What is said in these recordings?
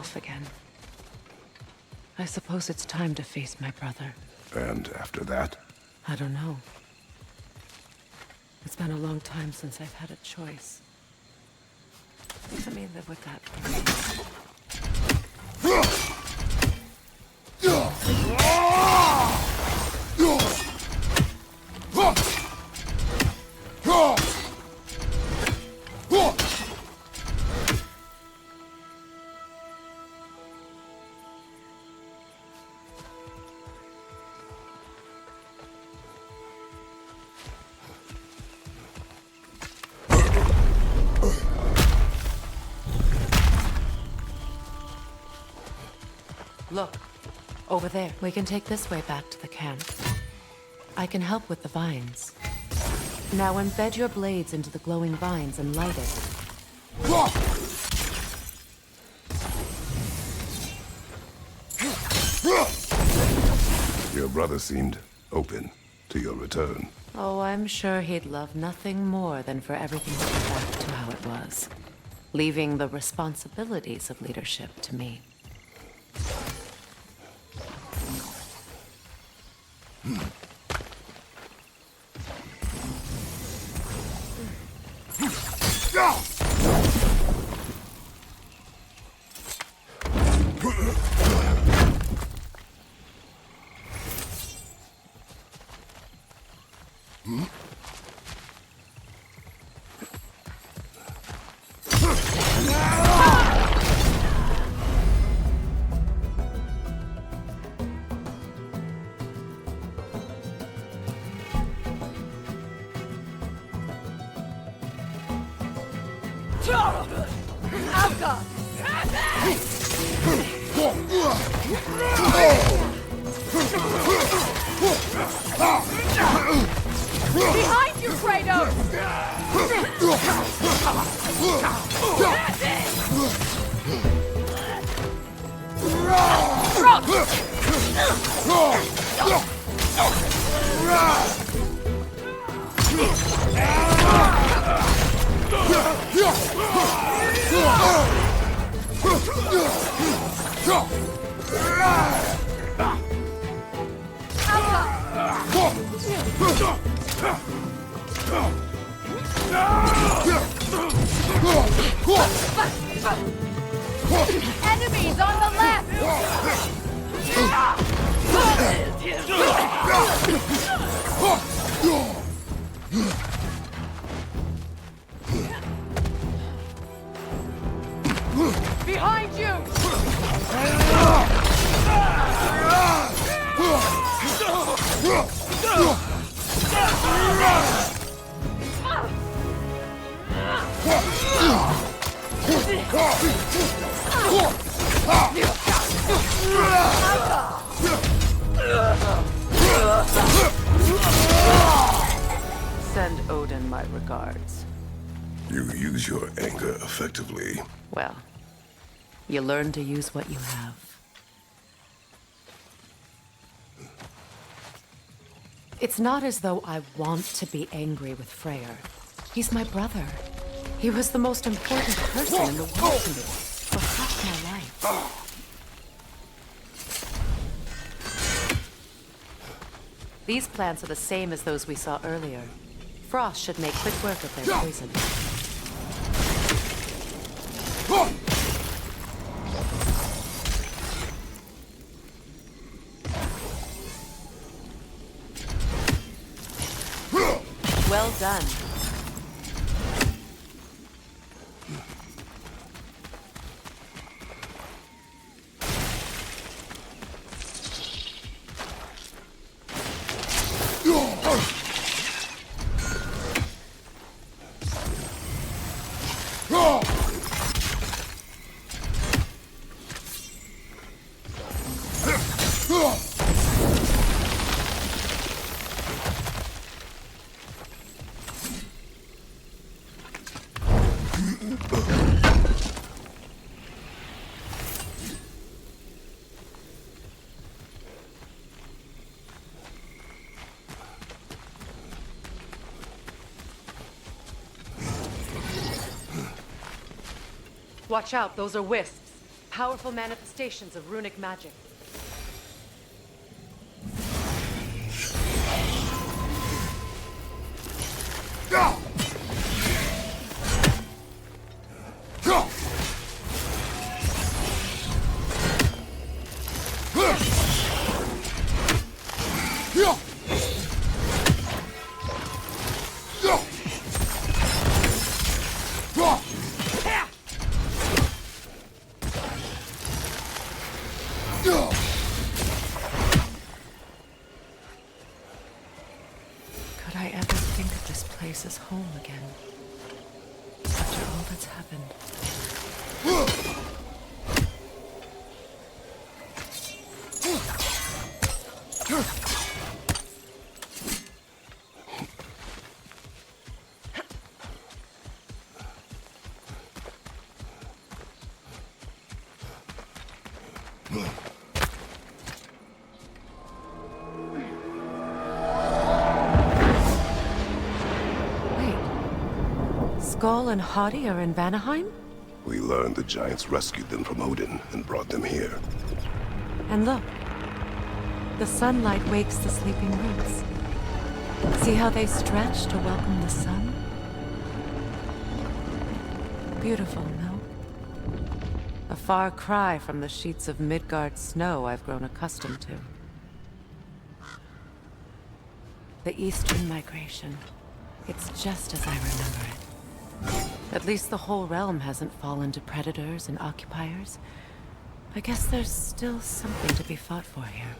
myself again. I suppose it's time to face my brother. And after that? I don't know. It's been a long time since I've had a choice. Let me live with that for Look, over there. We can take this way back to the camp. I can help with the vines. Now embed your blades into the glowing vines and light it. Your brother seemed open to your return. Oh, I'm sure he'd love nothing more than for everything to go back to how it was, leaving the responsibilities of leadership to me. Behind you, Kratos! Enemies on the left! Behind you! Send Odin my regards. You use your anger effectively. Well, you learn to use what you have. It's not as though I want to be angry with Freyr. He's my brother. He was the most important person in the world to me for half my life. These plants are the same as those we saw earlier. Frost should make quick work of their poison. Well done. Watch out, those are wisps. Powerful manifestations of runic magic. Could I ever think of this place as home again? After all that's happened. Wait. Skull and Hadi are in Vanaheim? We learned the giants rescued them from Odin and brought them here. And look. The sunlight wakes the sleeping roots. See how they stretch to welcome the sun? Beautiful, no? A far cry from the sheets of Midgard snow I've grown accustomed to. The Eastern migration. It's just as I remember it. At least the whole realm hasn't fallen to predators and occupiers. I guess there's still something to be fought for here.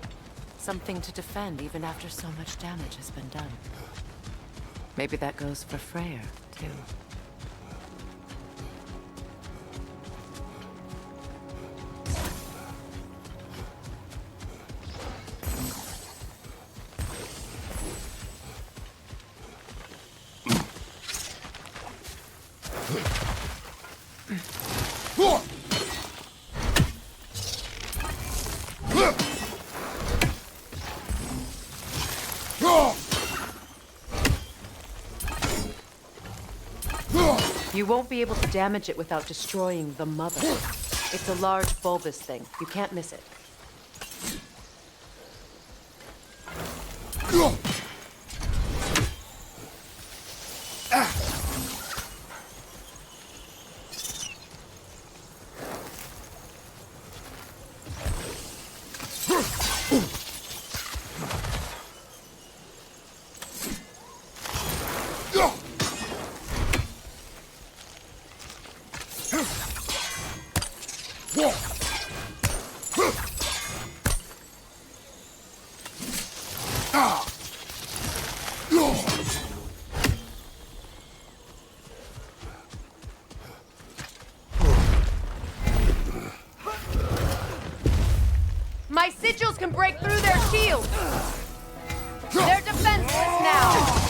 Something to defend even after so much damage has been done. Maybe that goes for Freyr, too. You won't be able to damage it without destroying the mother. It's a large bulbous thing. You can't miss it. My sigils can break through their shields! They're defenseless now!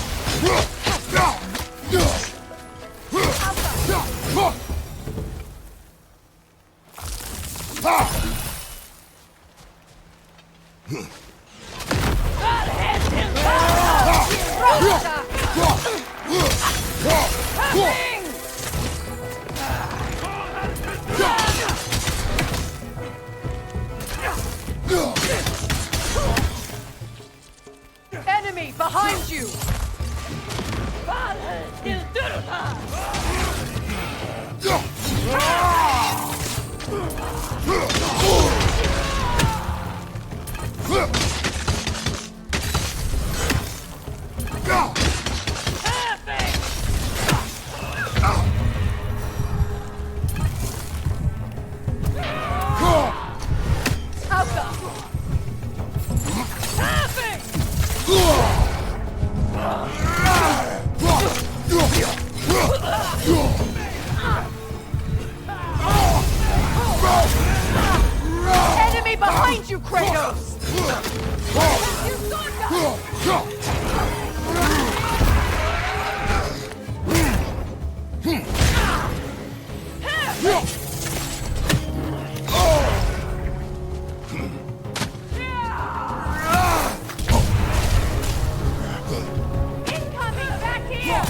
Enemy behind you! Enemy behind you, Kratos! Incoming back here!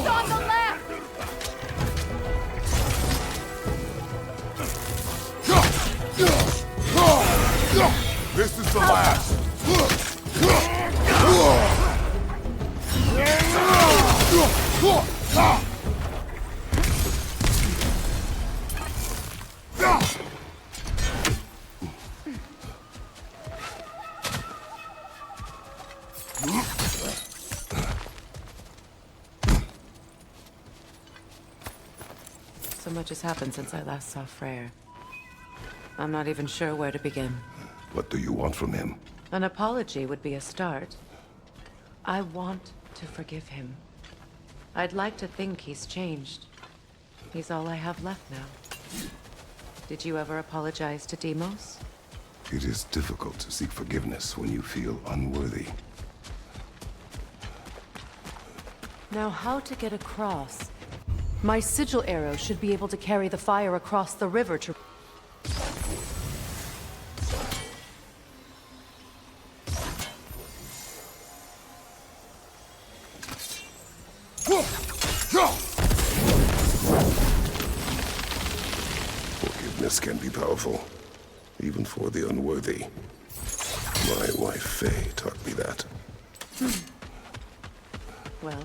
on the left! This is the last! So much has happened since I last saw Freyr. I'm not even sure where to begin. What do you want from him? An apology would be a start. I want to forgive him. I'd like to think he's changed. He's all I have left now. Did you ever apologize to Deimos? It is difficult to seek forgiveness when you feel unworthy. Now, how to get across? My sigil arrow should be able to carry the fire across the river to... Forgiveness can be powerful, even for the unworthy. My wife Faye taught me that. Well,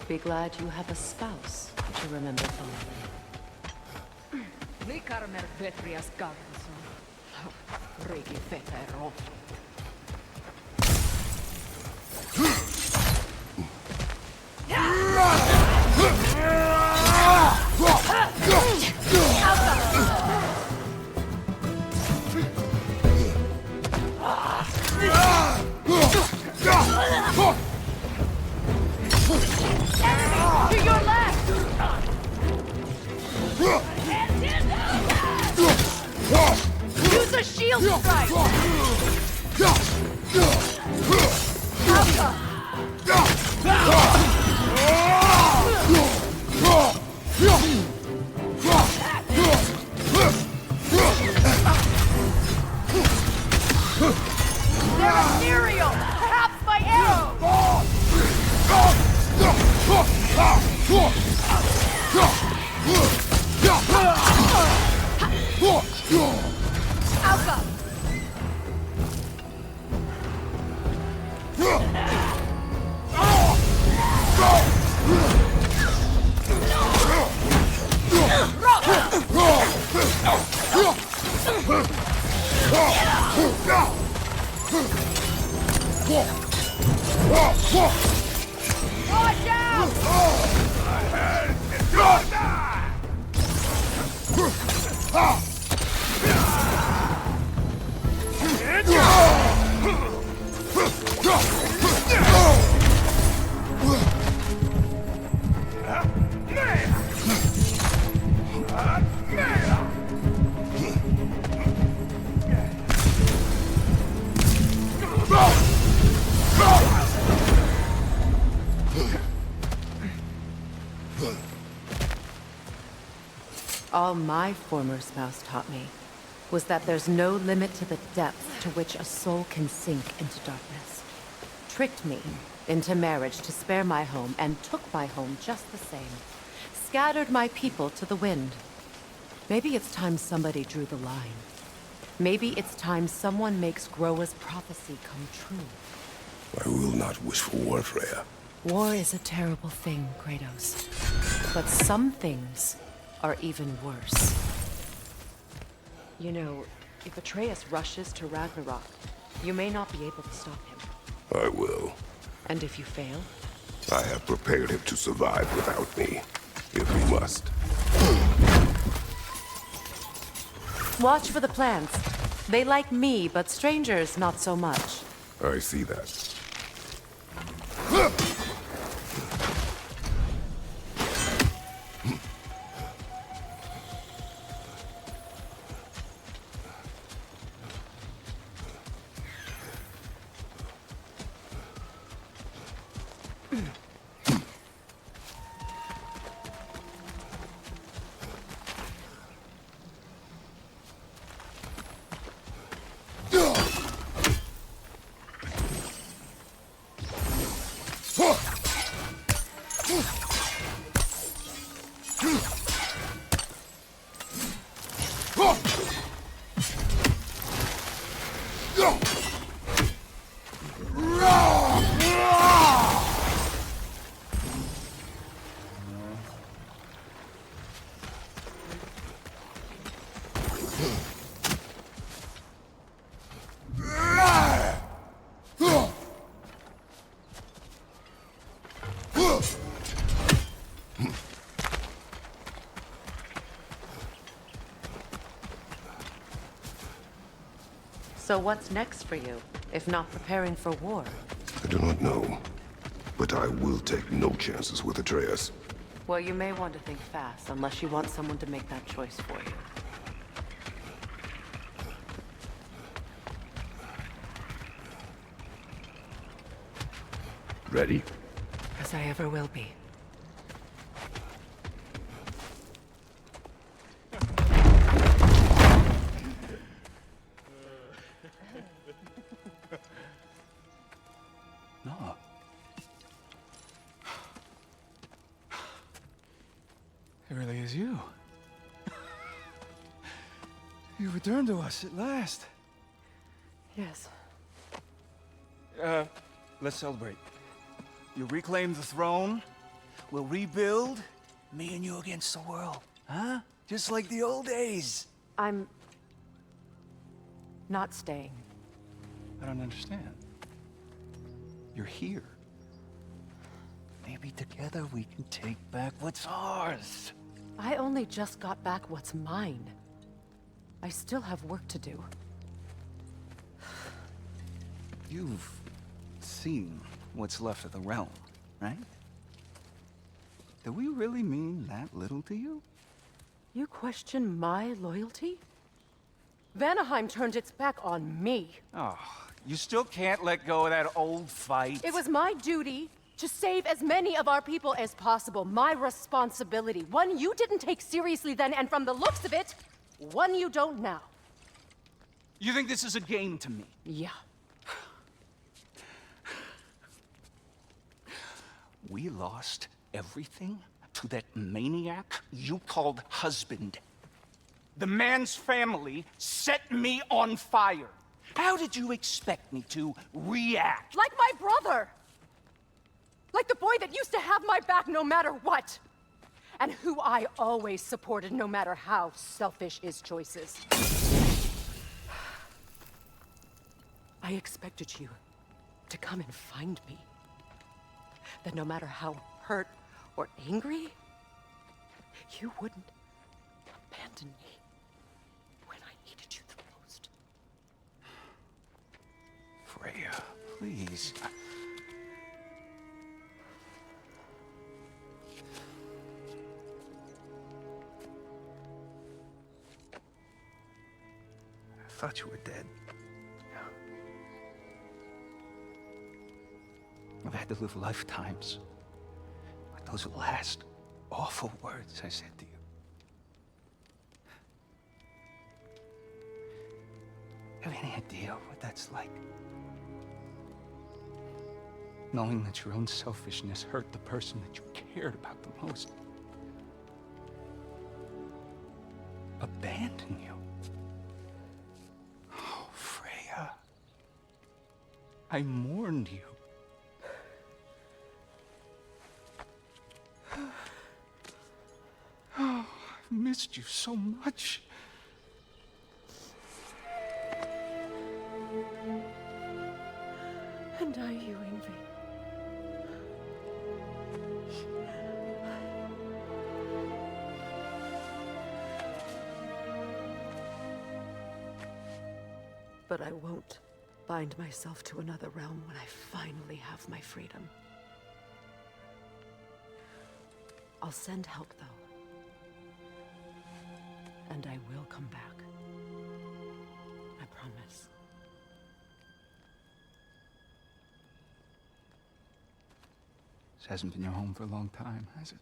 be glad you have a spouse to remember fondly. To your left! Use a shield strike! They're ethereal! Perhaps my arrow! Alpha! Watch out! All my former spouse taught me was that there's no limit to the depth to which a soul can sink into darkness. Tricked me into marriage to spare my home and took my home just the same. Scattered my people to the wind. Maybe it's time somebody drew the line. Maybe it's time someone makes Groa's prophecy come true. I will not wish for war, Freya. War is a terrible thing, Kratos. But some things are even worse. You know, if Atreus rushes to Ragnarok, you may not be able to stop him. I will. And if you fail? I have prepared him to survive without me, if he must. Watch for the plants. They like me, but strangers not so much. I see that. So what's next for you, if not preparing for war? I do not know, but I will take no chances with Atreus. Well, you may want to think fast, unless you want someone to make that choice for you. Ready? As I ever will be. No. It really is you. You returned to us at last. Yes. Let's celebrate. You reclaim the throne. We'll rebuild. Me and you against the world. Huh? Just like the old days. I'm... not staying. I don't understand. You're here. Maybe together we can take back what's ours. I only just got back what's mine. I still have work to do. You've seen what's left of the realm, right? Do we really mean that little to you? You question my loyalty? Vanaheim turned its back on me. Oh, you still can't let go of that old fight? It was my duty to save as many of our people as possible. My responsibility. One you didn't take seriously then, and from the looks of it, one you don't now. You think this is a game to me? Yeah. We lost everything to that maniac you called husband. The man's family set me on fire. How did you expect me to react? Like my brother! Like the boy that used to have my back no matter what! And who I always supported no matter how selfish his choices. I expected you to come and find me. That no matter how hurt or angry, you wouldn't abandon me when I needed you the most. Freya, please. I thought you were dead. I've had to live lifetimes with those last awful words I said to you. Have any idea what that's like? Knowing that your own selfishness hurt the person that you cared about the most. Abandon you. Oh, Freya. I mourned you. Oh, I've missed you so much. And are you, Ingvi? But I won't bind myself to another realm when I finally have my freedom. I'll send help, though. And I will come back. I promise. This hasn't been your home for a long time, has it?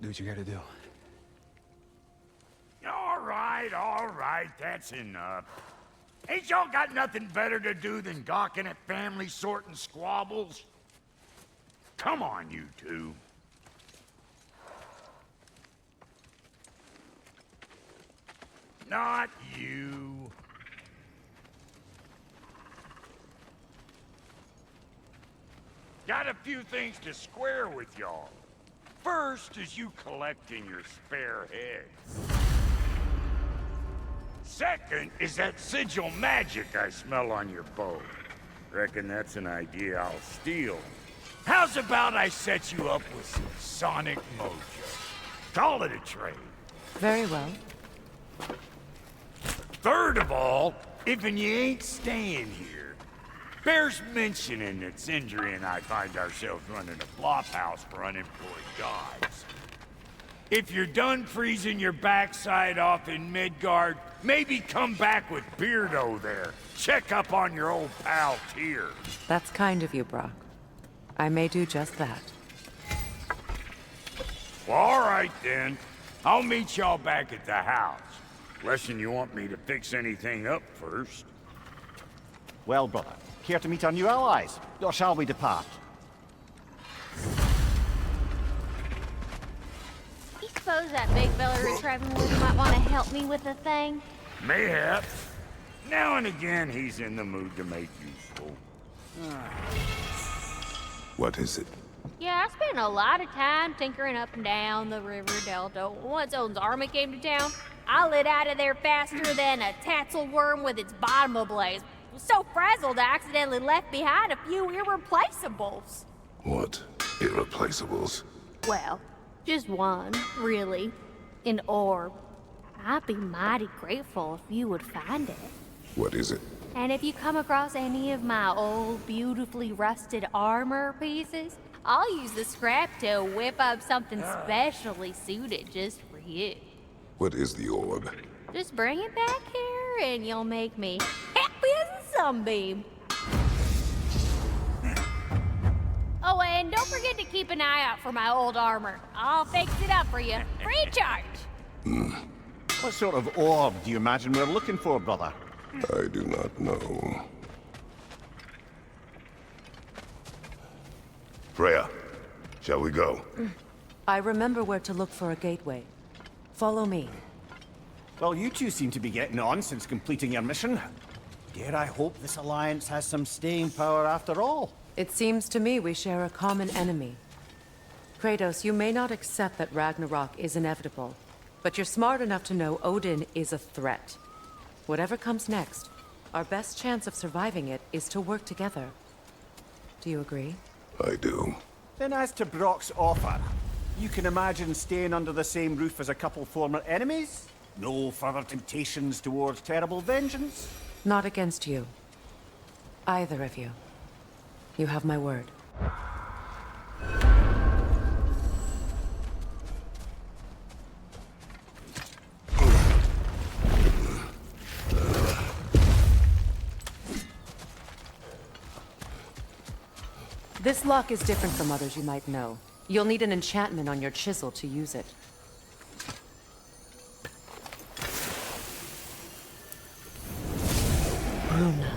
Do what you gotta do. All right, that's enough. Ain't y'all got nothing better to do than gawking at family sorting squabbles? Come on, you two. Not you. Got a few things to square with y'all. First is you collecting your spare heads. Second is that sigil magic I smell on your bow. Reckon that's an idea I'll steal. How's about I set you up with some sonic mojo? Call it a trade. Very well. Third of all, if you ain't staying here, bears mentioning that Sindri and I find ourselves running a flop house for unemployed gods. If you're done freezing your backside off in Midgard, maybe come back with Beardo there. Check up on your old pal Tyr. That's kind of you, Brock. I may do just that. Well, all right then. I'll meet y'all back at the house. Lesson you want me to fix anything up first. Well, brother, care to meet our new allies? Or shall we depart? You suppose that big fella retrieving might want to help me with a thing? Mayhaps. Now and again, he's in the mood to make useful. What is it? Yeah, I spent a lot of time tinkering up and down the river delta. Once Odin's army came to town, I lit out of there faster than a tassel worm with its bottom ablaze. Was so frazzled I accidentally left behind a few irreplaceables. What? Irreplaceables? Well, just one, really. An orb. I'd be mighty grateful if you would find it. What is it? And if you come across any of my old, beautifully rusted armor pieces, I'll use the scrap to whip up something specially suited just for you. What is the orb? Just bring it back here and you'll make me happy as a sunbeam. Oh, and don't forget to keep an eye out for my old armor. I'll fix it up for you, free of charge. What sort of orb do you imagine we're looking for, brother? I do not know. Freya, shall we go? I remember where to look for a gateway. Follow me. Well, you two seem to be getting on since completing your mission. Dare I hope this alliance has some staying power after all? It seems to me we share a common enemy. Kratos, you may not accept that Ragnarok is inevitable, but you're smart enough to know Odin is a threat. Whatever comes next, our best chance of surviving it is to work together. Do you agree? I do. Then as to Brock's offer, you can imagine staying under the same roof as a couple former enemies? No further temptations towards terrible vengeance? Not against you. Either of you. You have my word. This lock is different from others you might know. You'll need an enchantment on your chisel to use it. Runa.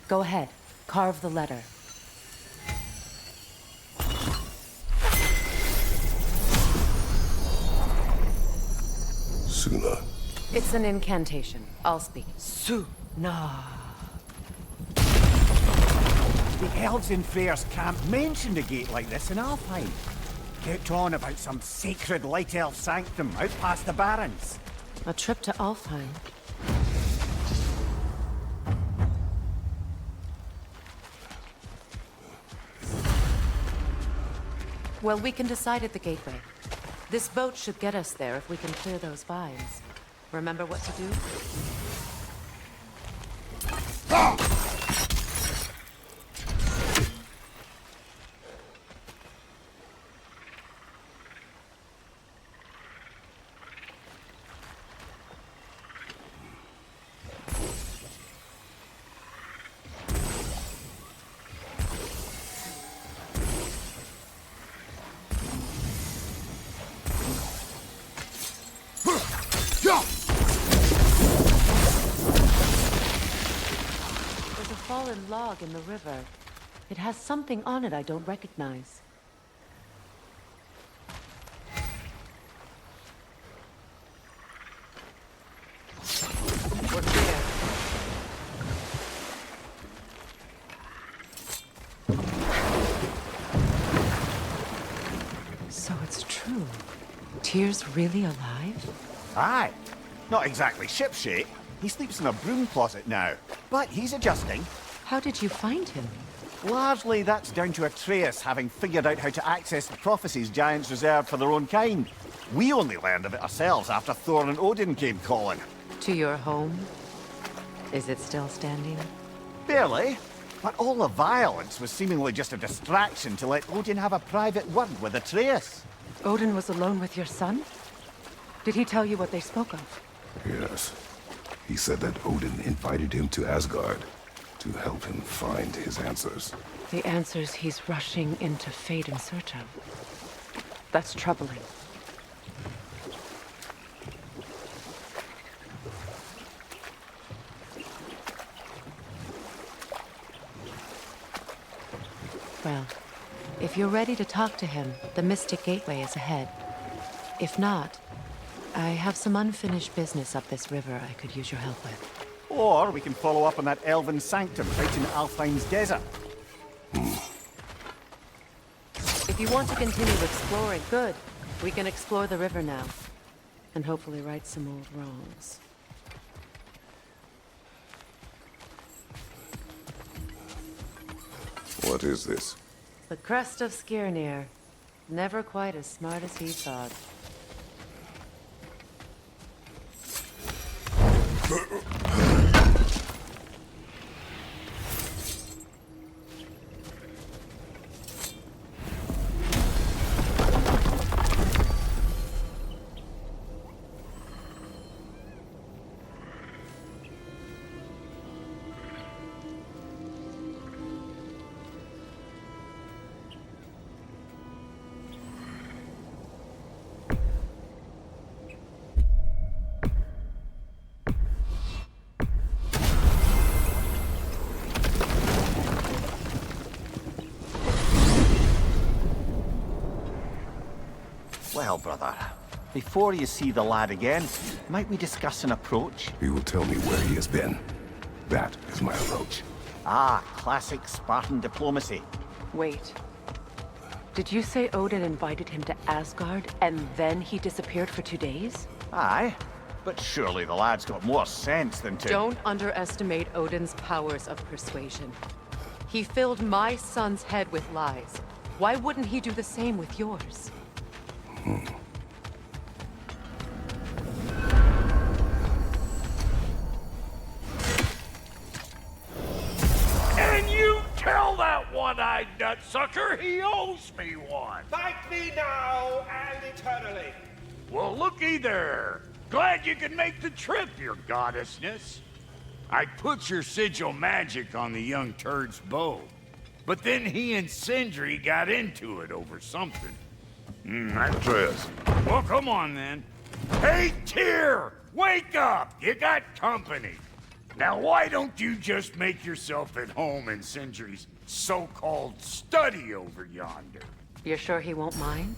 Go ahead. Carve the letter. Suna. It's an incantation. I'll speak. Suna. The elves in Freyr's camp mentioned a gate like this in Alfheim. Kept on about some sacred light elf sanctum out past the Barrens. A trip to Alfheim. Well, we can decide at the gateway. This boat should get us there if we can clear those vines. Remember what to do? fallen log in the river. It has something on it I don't recognize. We're clear. So it's true. Tyr's really alive? Aye. Not exactly shipshape. He sleeps in a broom closet now. But he's adjusting. How did you find him? Largely, that's down to Atreus having figured out how to access the prophecies giants reserved for their own kind. We only learned of it ourselves after Thor and Odin came calling. To your home? Is it still standing? Barely. But all the violence was seemingly just a distraction to let Odin have a private word with Atreus. Odin was alone with your son? Did he tell you what they spoke of? Yes. He said that Odin invited him to Asgard to help him find his answers. The answers he's rushing into fate in search of. That's troubling. Well, if you're ready to talk to him, the Mystic Gateway is ahead. If not, I have some unfinished business up this river I could use your help with. Or we can follow up on that elven sanctum out in Alfine's desert. If you want to continue exploring, good. We can explore the river now. And hopefully right some old wrongs. What is this? The crest of Skirnir. Never quite as smart as he thought. Well, brother, before you see the lad again, might we discuss an approach? He will tell me where he has been. That is my approach. Ah, classic Spartan diplomacy. Wait. Did you say Odin invited him to Asgard, and then he disappeared for 2 days? Aye, but surely the lad's got more sense than to... Don't underestimate Odin's powers of persuasion. He filled my son's head with lies. Why wouldn't he do the same with yours? And you tell that one-eyed nutsucker he owes me one. Thank me now and eternally. Well, looky there. Glad you could make the trip, your goddessness. I put your sigil magic on the young turd's bow, but then he and Sindri got into it over something. Atreus. Well, come on then. Hey, Tyr! Wake up! You got company. Now, why don't you just make yourself at home in Sindri's so-called study over yonder? You're sure he won't mind?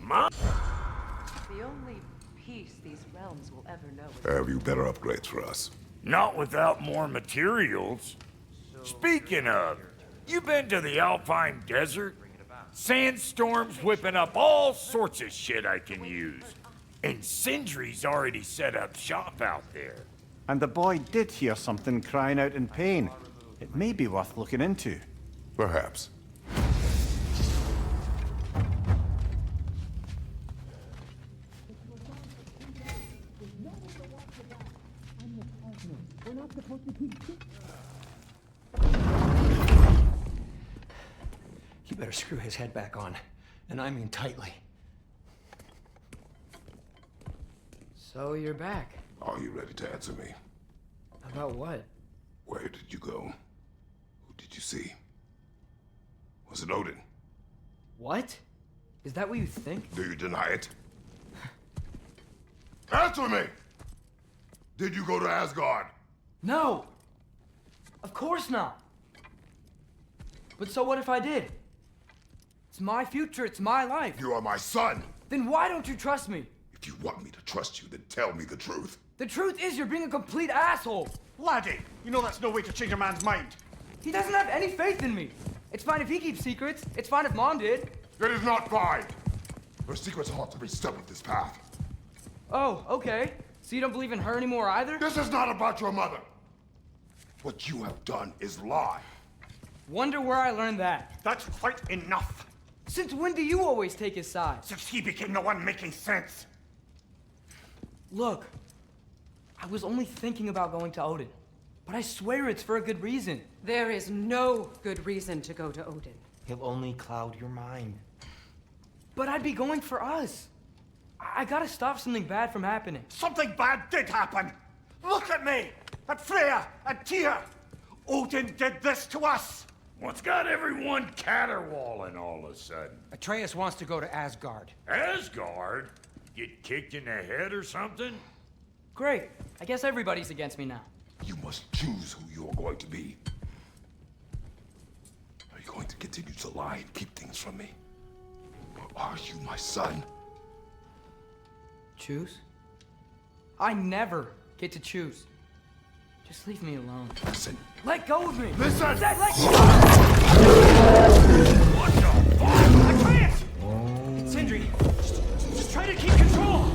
Ma? The only peace these realms will ever know is... Have you better upgrades for us? Not without more materials. Speaking of, you been to the Alpine Desert? Sandstorms whipping up all sorts of shit I can use. And Sindri's already set up shop out there. And the boy did hear something crying out in pain. It may be worth looking into. Perhaps. You better screw his head back on, and I mean tightly. So you're back. Are you ready to answer me? About what? Where did you go? Who did you see? Was it Odin? What? Is that what you think? Do you deny it? Answer me! Did you go to Asgard? No! Of course not! But so what if I did? It's my future, it's my life. You are my son. Then why don't you trust me? If you want me to trust you, then tell me the truth. The truth is you're being a complete asshole. Laddie, you know that's no way to change a man's mind. He doesn't have any faith in me. It's fine if he keeps secrets. It's fine if Mom did. That is not fine. Her secrets ought to be stuck with this path. Oh, okay. So you don't believe in her anymore either? This is not about your mother. What you have done is lie. Wonder where I learned that. That's quite enough. Since when do you always take his side? Since he became the one making sense. Look, I was only thinking about going to Odin. But I swear it's for a good reason. There is no good reason to go to Odin. He'll only cloud your mind. But I'd be going for us. I gotta stop something bad from happening. Something bad did happen. Look at me, at Freya, at Tyr. Odin did this to us. What's got everyone caterwauling all of a sudden? Atreus wants to go to Asgard. Asgard? Get kicked in the head or something? Great. I guess everybody's against me now. You must choose who you are going to be. Are you going to continue to lie and keep things from me? Or are you my son? Choose? I never get to choose. Just leave me alone. Listen. Let go of me! Listen! Let go! What the fuck? Atreus! Sindri, just try to keep control!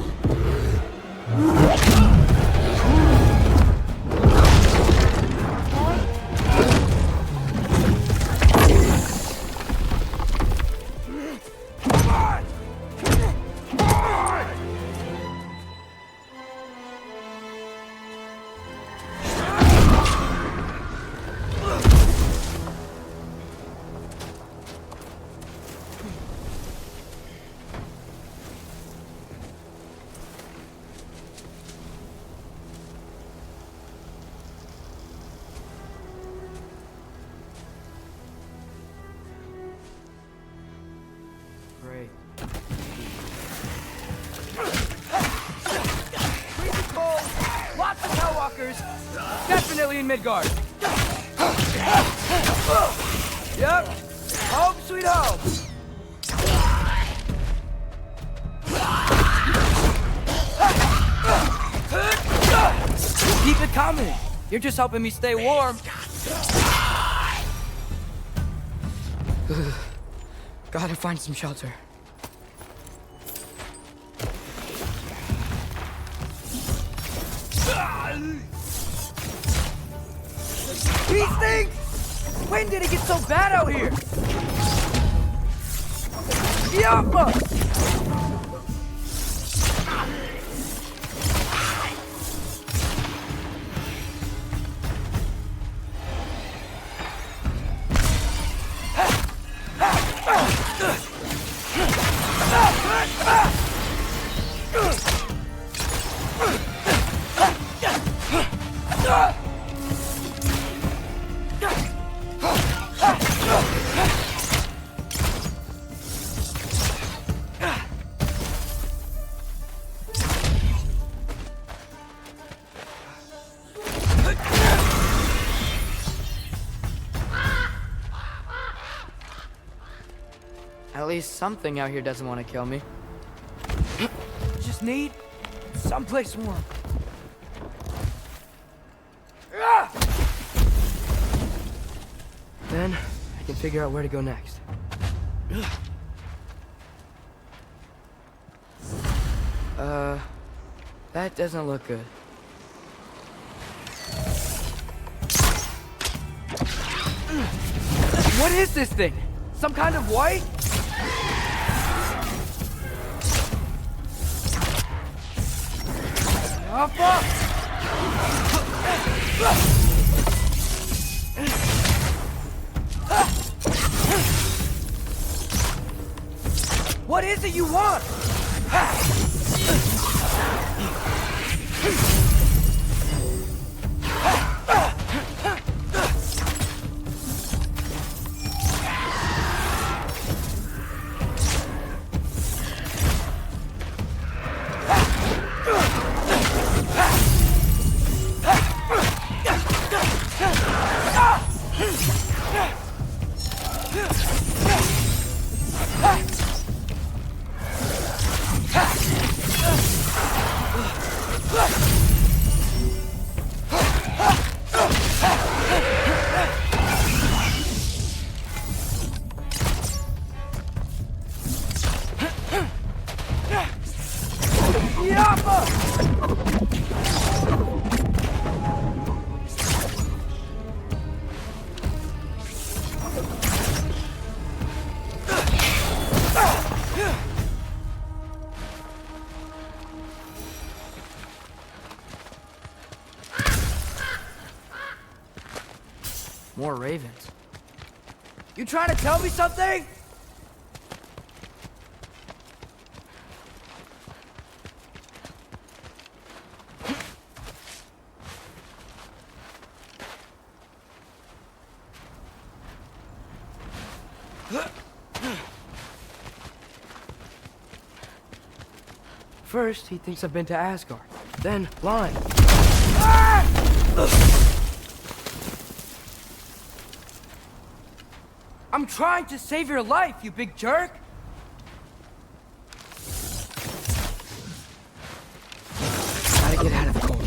Great. Freezing cold, lots of Hellwalkers, definitely in Midgard. Yep, home sweet home. Keep it coming. You're just helping me stay warm. Gotta find some shelter. He stinks! When did it get so bad out here? Yappa! At least something out here doesn't want to kill me. Just need someplace warm. Then I can figure out where to go next. That doesn't look good. What is this thing? Some kind of white? Oh, fuck! What is it you want? More ravens. You trying to tell me something? First, he thinks I've been to Asgard. Then, blind. I'm trying to save your life, you big jerk! Gotta get out of the cold.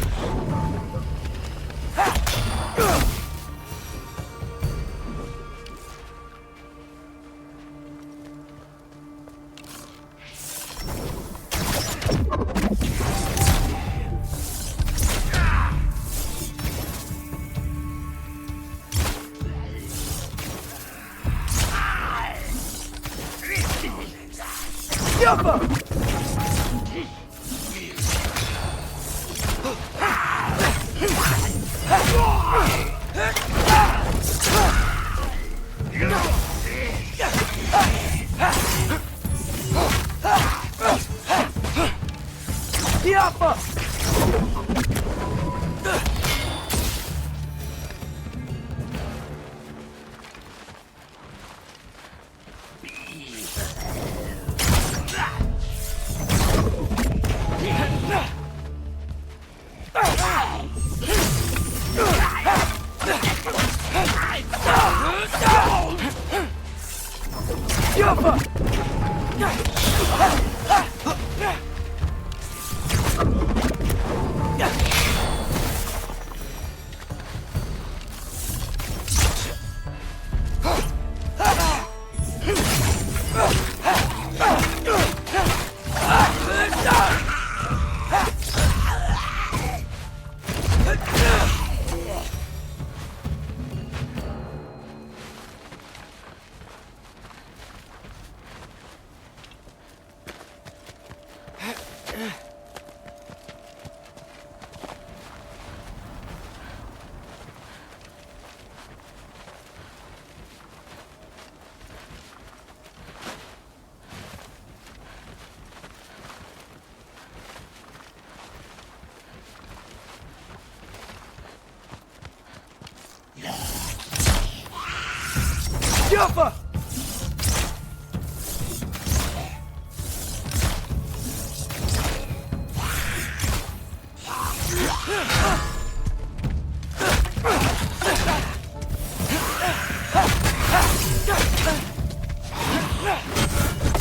Jumper!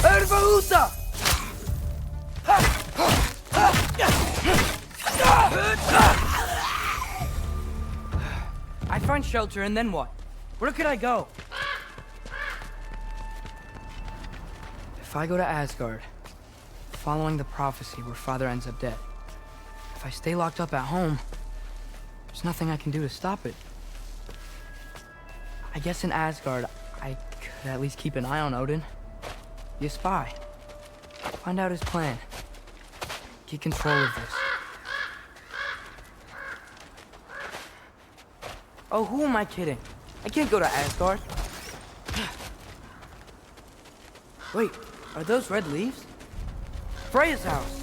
Ervahuta! I'd find shelter and then what? Where could I go? If I go to Asgard, following the prophecy where Father ends up dead, if I stay locked up at home, there's nothing I can do to stop it. I guess in Asgard, I could at least keep an eye on Odin. Be a spy. Find out his plan. Get control of this. Oh, who am I kidding? I can't go to Asgard. Wait, are those red leaves? Freya's house.